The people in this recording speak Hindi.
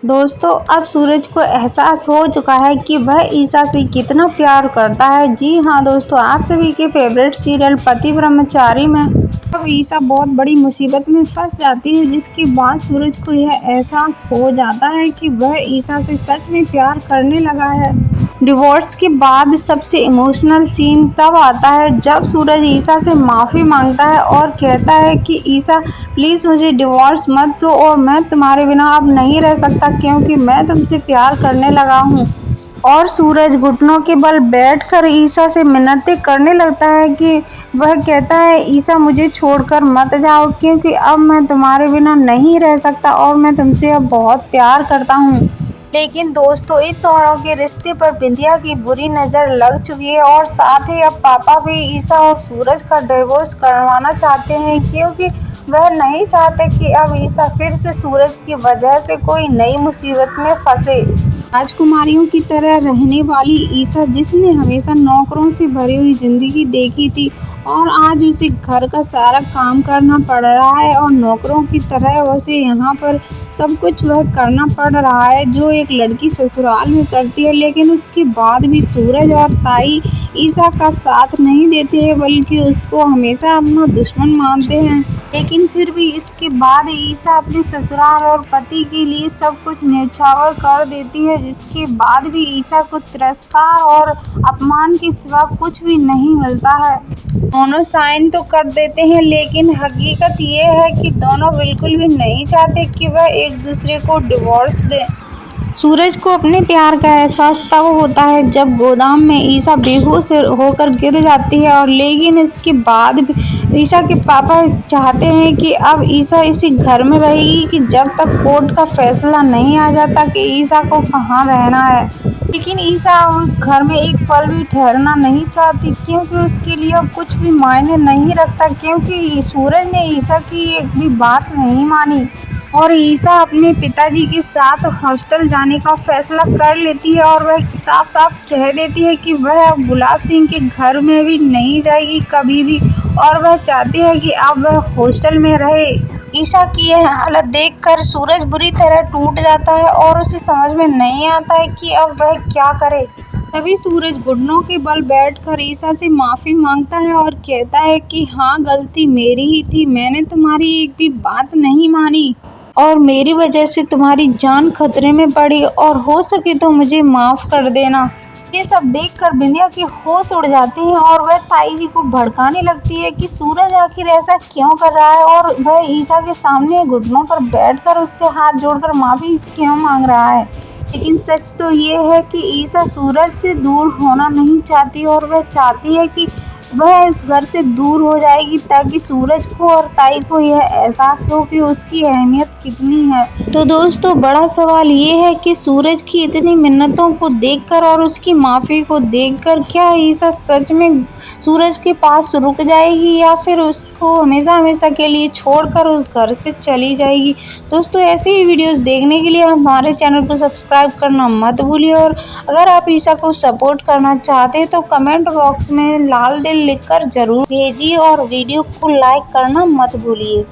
दोस्तों अब सूरज को एहसास हो चुका है कि वह ईसा से कितना प्यार करता है। जी हाँ दोस्तों, आप सभी के फेवरेट सीरियल पति ब्रह्मचारी में अब ईसा बहुत बड़ी मुसीबत में फंस जाती है, जिसके बाद सूरज को यह एहसास हो जाता है कि वह ईसा से सच में प्यार करने लगा है। डिवोर्स के बाद सबसे इमोशनल सीन तब आता है जब सूरज ईसा से माफ़ी मांगता है और कहता है कि ईसा प्लीज़ मुझे डिवोर्स मत दो और मैं तुम्हारे बिना अब नहीं रह सकता, क्योंकि मैं तुमसे प्यार करने लगा हूँ। और सूरज घुटनों के बल बैठकर ईसा से मिन्नतें करने लगता है कि वह कहता है ईसा मुझे छोड़कर मत जाओ, क्योंकि अब मैं तुम्हारे बिना नहीं रह सकता और मैं तुमसे अब बहुत प्यार करता हूँ। लेकिन दोस्तों इन दोनों के रिश्ते पर बिंदिया की बुरी नज़र लग चुकी है और साथ ही अब पापा भी ईसा और सूरज का डिवोर्स करवाना चाहते हैं, क्योंकि वह नहीं चाहते कि अब ईसा फिर से सूरज की वजह से कोई नई मुसीबत में फंसे। राजकुमारियों की तरह रहने वाली ईसा, जिसने हमेशा नौकरों से भरी हुई जिंदगी देखी थी और आज उसे घर का सारा काम करना पड़ रहा है और नौकरों की तरह उसे यहाँ पर सब कुछ वह करना पड़ रहा है जो एक लड़की ससुराल में करती है। लेकिन उसके बाद भी सूरज और ताई ईसा का साथ नहीं देते हैं, बल्कि उसको हमेशा अपना दुश्मन मानते हैं। लेकिन फिर भी इसके बाद ईसा अपने ससुराल और पति के लिए सब कुछ न्यौछावर कर देती है, जिसके बाद भी ईसा को तिरस्कार और अपमान के सिवा कुछ भी नहीं मिलता है। दोनों साइन तो कर देते हैं, लेकिन हकीकत ये है कि दोनों बिल्कुल भी नहीं चाहते कि वह एक दूसरे को डिवोर्स दें। सूरज को अपने प्यार का एहसास तब होता है जब गोदाम में ईसा बेहोश होकर गिर जाती है, और लेकिन इसके बाद भी ईसा के पापा चाहते हैं कि अब ईसा इसी घर में रहेगी कि जब तक कोर्ट का फैसला नहीं आ जाता कि ईसा को कहाँ रहना है। लेकिन ईसा उस घर में एक पल भी ठहरना नहीं चाहती, क्योंकि उसके लिए अब कुछ भी मायने नहीं रखता, क्योंकि सूरज ने ईसा की एक भी बात नहीं मानी और ईसा अपने पिताजी के साथ हॉस्टल जाने का फैसला कर लेती है और वह साफ साफ कह देती है कि वह अब गुलाब सिंह के घर में भी नहीं जाएगी कभी भी, और वह चाहती है कि अब वह हॉस्टल में रहे। ईसा की यह हालत देखकर सूरज बुरी तरह टूट जाता है और उसे समझ में नहीं आता है कि अब वह क्या करे। तभी सूरज घुटनों के बल बैठकर ईसा से माफ़ी मांगता है और कहता है कि हाँ, गलती मेरी ही थी, मैंने तुम्हारी एक भी बात नहीं मानी और मेरी वजह से तुम्हारी जान खतरे में पड़ी, और हो सके तो मुझे माफ़ कर देना। ये सब देखकर बिंदिया के होश उड़ जाते हैं और वह ताई जी को भड़काने लगती है कि सूरज आखिर ऐसा क्यों कर रहा है और वह ईसा के सामने घुटनों पर बैठकर उससे हाथ जोड़कर माफ़ी क्यों मांग रहा है। लेकिन सच तो ये है कि ईसा सूरज से दूर होना नहीं चाहती और वह चाहती है कि वह इस घर से दूर हो जाएगी, ताकि सूरज को और ताई को यह एहसास हो कि उसकी अहमियत कितनी है। तो दोस्तों बड़ा सवाल ये है कि सूरज की इतनी मिन्नतों को देखकर और उसकी माफ़ी को देखकर क्या ईसा सच में सूरज के पास रुक जाएगी या फिर उसको हमेशा हमेशा के लिए छोड़कर उस घर से चली जाएगी। दोस्तों ऐसे ही वीडियोस देखने के लिए हमारे चैनल को सब्सक्राइब करना मत भूलिए, और अगर आप ईसा को सपोर्ट करना चाहते हैं तो कमेंट बॉक्स में लाल दिल लिखकर जरूर भेजिए और वीडियो को लाइक करना मत भूलिए।